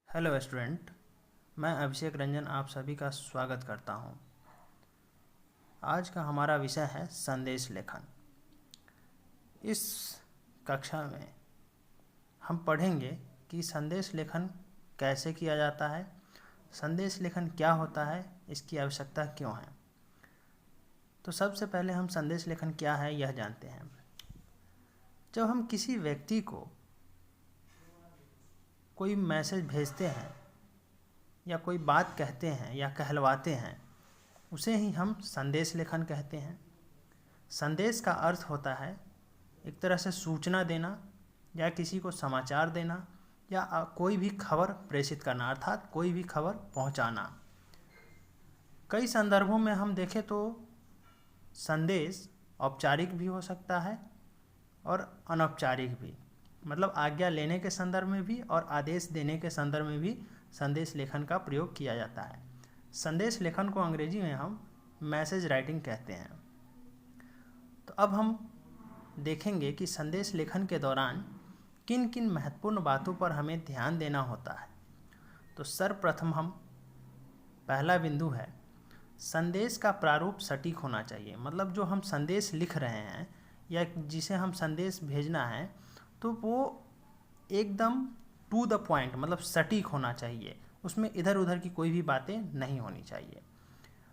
Hello student. मैं अभिषेक रंजन आप सभी का स्वागत करता हूं। आज का हमारा विषय है संदेश लेखन। इस कक्षा में हम पढ़ेंगे कि संदेश लेखन कैसे किया जाता है, संदेश लेखन क्या होता है, इसकी आवश्यकता क्यों है। तो सबसे पहले हम संदेश लेखन क्या है यह जानते हैं। जब हम किसी व्यक्ति को कोई मैसेज भेजते हैं या कोई बात कहते हैं या कहलवाते हैं, उसे ही हम संदेश लेखन कहते हैं। संदेश का अर्थ होता है एक तरह से सूचना देना या किसी को समाचार देना या कोई भी खबर प्रेषित करना, अर्थात कोई भी खबर पहुंचाना। कई संदर्भों में हम देखें तो संदेश औपचारिक भी हो सकता है और अनौपचारिक भी, मतलब आज्ञा लेने के संदर्भ में भी और आदेश देने के संदर्भ में भी संदेश लेखन का प्रयोग किया जाता है। संदेश लेखन को अंग्रेजी में हम मैसेज राइटिंग कहते हैं। तो अब हम देखेंगे कि संदेश लेखन के दौरान किन किन महत्वपूर्ण बातों पर हमें ध्यान देना होता है। तो सर्वप्रथम हम पहला बिंदु है, संदेश का प्रारूप सटीक होना चाहिए। मतलब जो हम संदेश लिख रहे हैं या जिसे हम संदेश भेजना है तो वो एकदम टू द पॉइंट, मतलब सटीक होना चाहिए, उसमें इधर उधर की कोई भी बातें नहीं होनी चाहिए।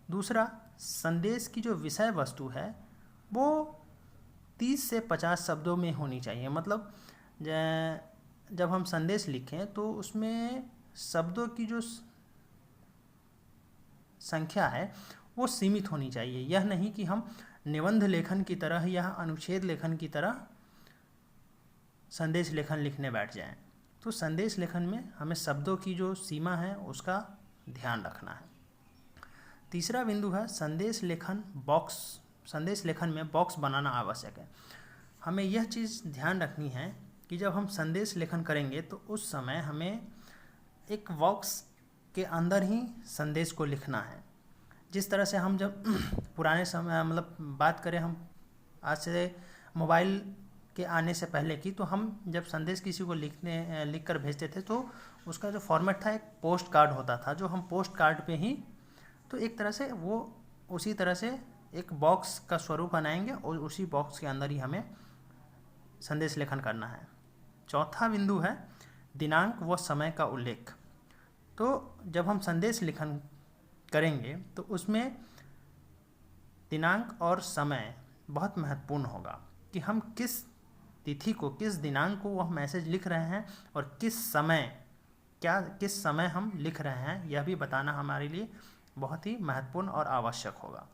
दूसरा, संदेश की जो विषय वस्तु है वो 30 से 50 शब्दों में होनी चाहिए। मतलब जब हम संदेश लिखें तो उसमें शब्दों की जो संख्या है वो सीमित होनी चाहिए। यह नहीं कि हम निबंध लेखन की तरह या अनुच्छेद लेखन की तरह संदेश लेखन लिखने बैठ जाएं। तो संदेश लेखन में हमें शब्दों की जो सीमा है उसका ध्यान रखना है। तीसरा बिंदु है संदेश लेखन में बॉक्स बनाना आवश्यक है। हमें यह चीज़ ध्यान रखनी है कि जब हम संदेश लेखन करेंगे तो उस समय हमें एक बॉक्स के अंदर ही संदेश को लिखना है। जिस तरह से हम जब पुराने समय, मतलब बात करें हम आज से मोबाइल के आने से पहले की, तो हम जब संदेश किसी को लिख कर भेजते थे तो उसका जो फॉर्मेट था एक पोस्ट कार्ड होता था, जो हम पोस्ट कार्ड पे ही, तो एक तरह से वो उसी तरह से एक बॉक्स का स्वरूप बनाएंगे और उसी बॉक्स के अंदर ही हमें संदेश लेखन करना है। चौथा बिंदु है दिनांक व समय का उल्लेख। तो जब हम संदेश लेखन करेंगे तो उसमें दिनांक और समय बहुत महत्वपूर्ण होगा कि हम किस तिथि को, किस दिनांक को वह मैसेज लिख रहे हैं और किस समय हम लिख रहे हैं, यह भी बताना हमारे लिए बहुत ही महत्वपूर्ण और आवश्यक होगा।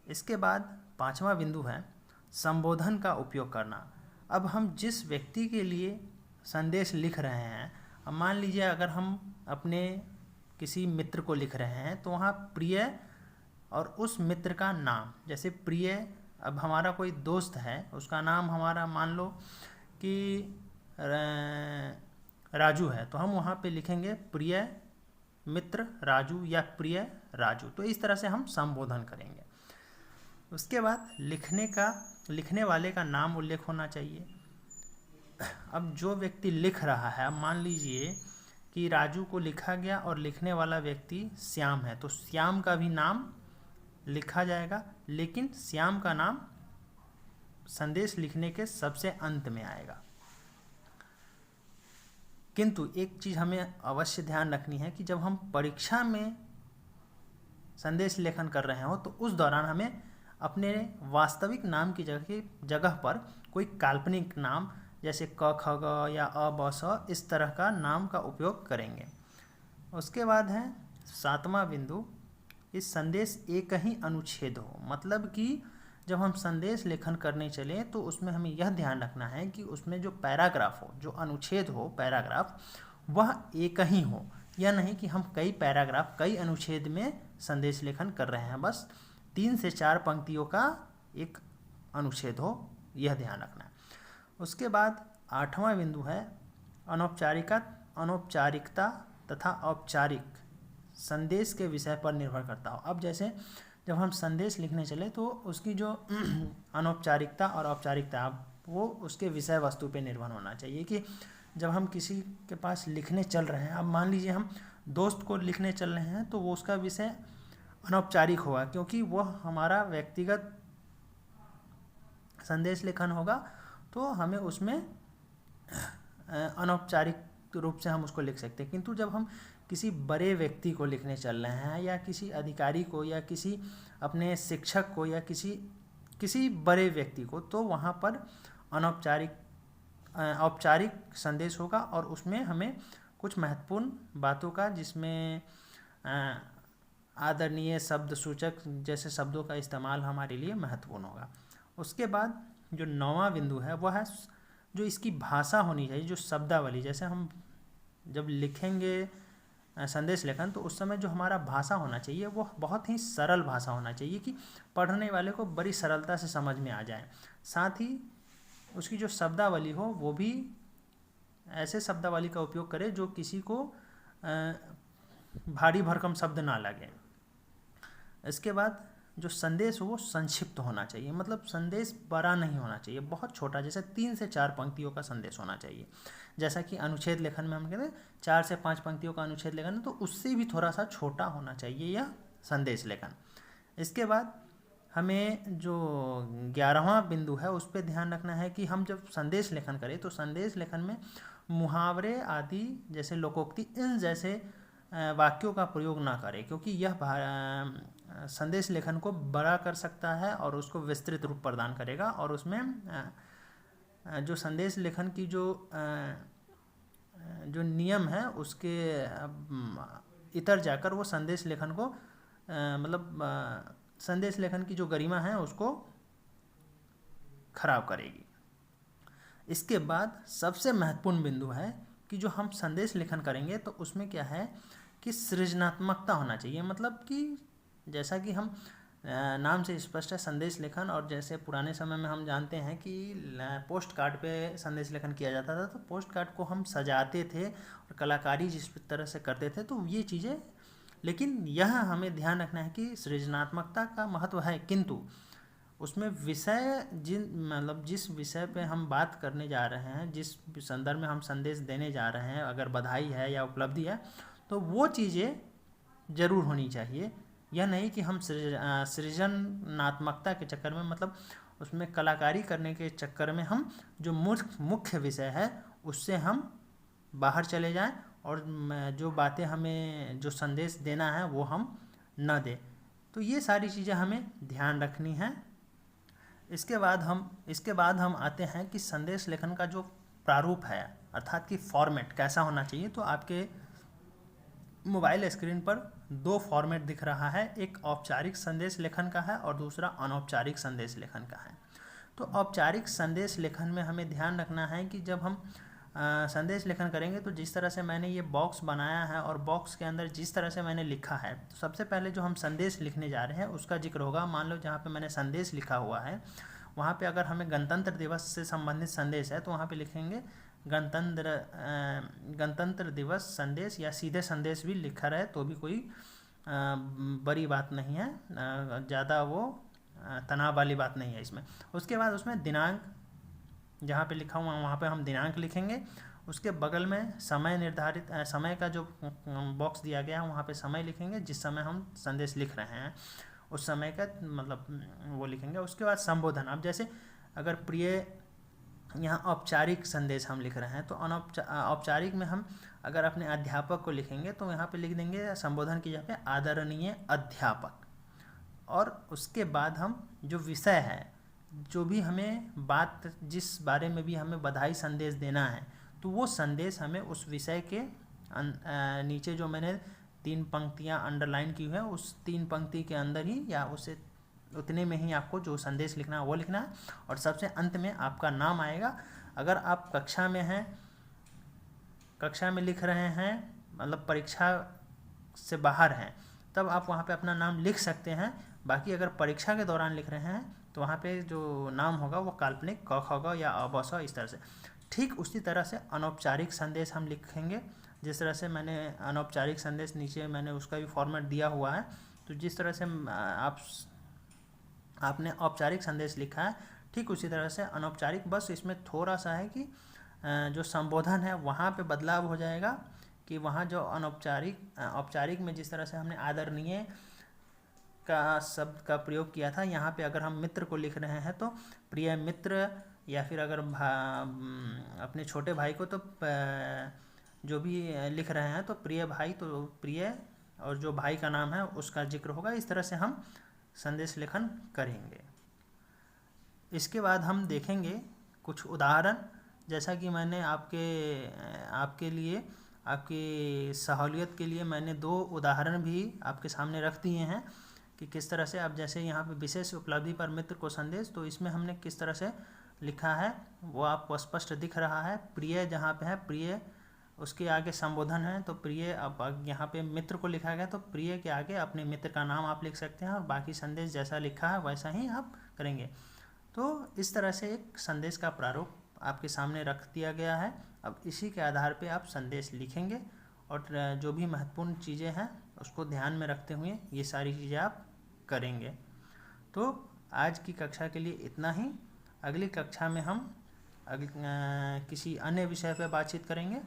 इसके बाद पांचवा बिंदु है संबोधन का उपयोग करना। अब हम जिस व्यक्ति के लिए संदेश लिख रहे हैं, अब मान लीजिए अगर हम अपने किसी मित्र को लिख रहे हैं तो वहाँ प्रिय और उस मित्र का नाम, जैसे प्रिय, अब हमारा कोई दोस्त है उसका नाम हमारा मान लो कि राजू है, तो हम वहाँ पे लिखेंगे प्रिय मित्र राजू या प्रिय राजू। तो इस तरह से हम संबोधन करेंगे। उसके बाद लिखने वाले का नाम उल्लेख होना चाहिए। अब जो व्यक्ति लिख रहा है, अब मान लीजिए कि राजू को लिखा गया और लिखने वाला व्यक्ति श्याम है, तो श्याम का भी नाम लिखा जाएगा, लेकिन श्याम का नाम संदेश लिखने के सबसे अंत में आएगा। किंतु एक चीज़ हमें अवश्य ध्यान रखनी है कि जब हम परीक्षा में संदेश लेखन कर रहे हो तो उस दौरान हमें अपने वास्तविक नाम की जगह पर कोई काल्पनिक नाम, जैसे क ख ग या अ ब स, इस तरह का नाम का उपयोग करेंगे। उसके बाद है सातवां बिंदु, इस संदेश एक ही अनुच्छेद हो। मतलब कि जब हम संदेश लेखन करने चलें तो उसमें हमें यह ध्यान रखना है कि उसमें जो पैराग्राफ हो, जो अनुच्छेद हो पैराग्राफ, वह एक ही हो। यह नहीं कि हम कई पैराग्राफ कई अनुच्छेद में संदेश लेखन कर रहे हैं, बस 3 से 4 पंक्तियों का एक अनुच्छेद हो, यह ध्यान रखना है। उसके बाद 8वां बिंदु है अनौपचारिकता तथा औपचारिक संदेश के विषय पर निर्भर करता हो। अब जैसे जब हम संदेश लिखने चले तो उसकी जो अनौपचारिकता और औपचारिकता, वो उसके विषय वस्तु पे निर्भर होना चाहिए कि जब हम किसी के पास लिखने चल रहे हैं, अब मान लीजिए हम दोस्त को लिखने चल रहे हैं, तो वो उसका विषय अनौपचारिक होगा, क्योंकि वह हमारा व्यक्तिगत संदेश लेखन होगा, तो हमें उसमें अनौपचारिक रूप से हम उसको लिख सकते हैं। किंतु जब हम किसी बड़े व्यक्ति को लिखने चल रहे हैं, या किसी अधिकारी को, या किसी अपने शिक्षक को, या किसी बड़े व्यक्ति को, तो वहाँ पर औपचारिक संदेश होगा, और उसमें हमें कुछ महत्वपूर्ण बातों का, जिसमें आदरणीय, शब्द सूचक जैसे शब्दों का इस्तेमाल हमारे लिए महत्वपूर्ण होगा। उसके बाद जो 9वां बिंदु है वह है जो इसकी भाषा होनी चाहिए, जो शब्दावली। जैसे हम जब लिखेंगे संदेश लेखन, तो उस समय जो हमारा भाषा होना चाहिए वो बहुत ही सरल भाषा होना चाहिए, कि पढ़ने वाले को बड़ी सरलता से समझ में आ जाए। साथ ही उसकी जो शब्दावली हो वो भी ऐसे शब्दावली का उपयोग करे जो किसी को भारी भरकम शब्द ना लगे। इसके बाद जो संदेश हो वो संक्षिप्त होना चाहिए, मतलब संदेश बड़ा नहीं होना चाहिए, बहुत छोटा, जैसे 3 से 4 पंक्तियों का संदेश होना चाहिए। जैसा कि अनुच्छेद लेखन में हम कहते हैं 4 से 5 पंक्तियों का अनुच्छेद लेखन है, तो उससे भी थोड़ा सा छोटा होना चाहिए यह संदेश लेखन। इसके बाद हमें जो 11वां बिंदु है उस पर ध्यान रखना है कि हम जब संदेश लेखन करें, तो संदेश लेखन में मुहावरे आदि जैसे लोकोक्ति, इन जैसे वाक्यों का प्रयोग ना करें, क्योंकि यह संदेश लेखन को बड़ा कर सकता है और उसको विस्तृत रूप प्रदान करेगा, और उसमें जो संदेश लेखन की जो नियम है उसके इतर जाकर वो संदेश लेखन को संदेश लेखन की जो गरिमा है उसको खराब करेगी। इसके बाद सबसे महत्वपूर्ण बिंदु है कि जो हम संदेश लेखन करेंगे तो उसमें क्या है कि सृजनात्मकता होना चाहिए। मतलब कि जैसा कि हम नाम से स्पष्ट है संदेश लेखन, और जैसे पुराने समय में हम जानते हैं कि पोस्ट कार्ड पे संदेश लेखन किया जाता था, तो पोस्ट कार्ड को हम सजाते थे और कलाकारी जिस तरह से करते थे, तो ये चीज़ें, लेकिन यह हमें ध्यान रखना है कि सृजनात्मकता का महत्व है, किंतु उसमें विषय जिस विषय पे हम बात करने जा रहे हैं, जिस संदर्भ में हम संदेश देने जा रहे हैं, अगर बधाई है या उपलब्धि है, तो वो चीज़ें ज़रूर होनी चाहिए। यह नहीं कि हम सृजनात्मकता के चक्कर में, मतलब उसमें कलाकारी करने के चक्कर में हम जो मुख्य विषय है उससे हम बाहर चले जाएं, और जो बातें हमें, जो संदेश देना है वो हम न दें। तो ये सारी चीज़ें हमें ध्यान रखनी है। इसके बाद हम आते हैं कि संदेश लेखन का जो प्रारूप है, अर्थात कि फॉर्मेट कैसा होना चाहिए। तो आपके मोबाइल स्क्रीन पर 2 फॉर्मेट दिख रहा है, एक औपचारिक संदेश लेखन का है और दूसरा अनौपचारिक संदेश लेखन का है। तो औपचारिक संदेश लेखन में हमें ध्यान रखना है कि जब हम संदेश लेखन करेंगे, तो जिस तरह से मैंने ये बॉक्स बनाया है और बॉक्स के अंदर जिस तरह से मैंने लिखा है, तो सबसे पहले जो हम संदेश लिखने जा रहे हैं उसका जिक्र होगा। मान लो जहाँ पे मैंने संदेश लिखा हुआ है, वहाँ पे अगर हमें गणतंत्र दिवस से संबंधित संदेश है, तो वहाँ पे लिखेंगे गणतंत्र दिवस संदेश, या सीधे संदेश भी लिखा रहे तो भी कोई बड़ी बात नहीं है, ज़्यादा वो तनाव वाली बात नहीं है इसमें। उसके बाद उसमें दिनांक, जहाँ पे लिखा हुआ वहाँ पे हम दिनांक लिखेंगे। उसके बगल में समय निर्धारित, समय का जो बॉक्स दिया गया है वहाँ पे समय लिखेंगे, जिस समय हम संदेश लिख रहे हैं उस समय का मतलब वो लिखेंगे। उसके बाद संबोधन, अब जैसे अगर प्रिय, यहाँ औपचारिक संदेश हम लिख रहे हैं, तो औपचारिक में हम अगर अपने अध्यापक को लिखेंगे तो यहाँ पे लिख देंगे संबोधन की जगह पे आदरणीय अध्यापक। और उसके बाद हम जो विषय है, जो भी हमें बात, जिस बारे में भी हमें बधाई संदेश देना है, तो वो संदेश हमें उस विषय के नीचे जो मैंने 3 पंक्तियाँ अंडरलाइन की हुई है, उस 3 पंक्ति के अंदर ही या उससे उतने में ही आपको जो संदेश लिखना है वो लिखना है। और सबसे अंत में आपका नाम आएगा। अगर आप कक्षा में हैं, कक्षा में लिख रहे हैं, मतलब परीक्षा से बाहर हैं, तब आप वहाँ पे अपना नाम लिख सकते हैं। बाकी अगर परीक्षा के दौरान लिख रहे हैं तो वहाँ पे जो नाम होगा वो काल्पनिक क ख ग या अ ब स इस तरह से। ठीक उसी तरह से अनौपचारिक संदेश हम लिखेंगे, जिस तरह से मैंने अनौपचारिक संदेश नीचे मैंने उसका भी फॉर्मेट दिया हुआ है। तो जिस तरह से आपने औपचारिक संदेश लिखा है, ठीक उसी तरह से अनौपचारिक, बस इसमें थोड़ा सा है कि जो संबोधन है वहाँ पे बदलाव हो जाएगा कि वहाँ जो अनौपचारिक औपचारिक में जिस तरह से हमने आदरणीय का शब्द का प्रयोग किया था, यहाँ पे अगर हम मित्र को लिख रहे हैं तो प्रिय मित्र, या फिर अगर अपने छोटे भाई को तो जो भी लिख रहे हैं तो प्रिय भाई, तो प्रिय और जो भाई का नाम है उसका जिक्र होगा। इस तरह से हम संदेश लेखन करेंगे। इसके बाद हम देखेंगे कुछ उदाहरण, जैसा कि मैंने आपके लिए, आपकी सहूलियत के लिए मैंने 2 उदाहरण भी आपके सामने रख दिए हैं कि किस तरह से, अब जैसे यहाँ पे विशेष उपलब्धि पर मित्र को संदेश, तो इसमें हमने किस तरह से लिखा है वो आपको स्पष्ट दिख रहा है। प्रिय जहाँ पे है प्रिय, उसके आगे संबोधन है तो प्रिय, अब यहाँ पे मित्र को लिखा गया तो प्रिय के आगे अपने मित्र का नाम आप लिख सकते हैं और बाकी संदेश जैसा लिखा है वैसा ही आप करेंगे। तो इस तरह से एक संदेश का प्रारूप आपके सामने रख दिया गया है। अब इसी के आधार पे आप संदेश लिखेंगे और जो भी महत्वपूर्ण चीज़ें हैं उसको ध्यान में रखते हुए ये सारी चीज़ें आप करेंगे। तो आज की कक्षा के लिए इतना ही। अगली कक्षा में हम किसी अन्य विषय पर बातचीत करेंगे।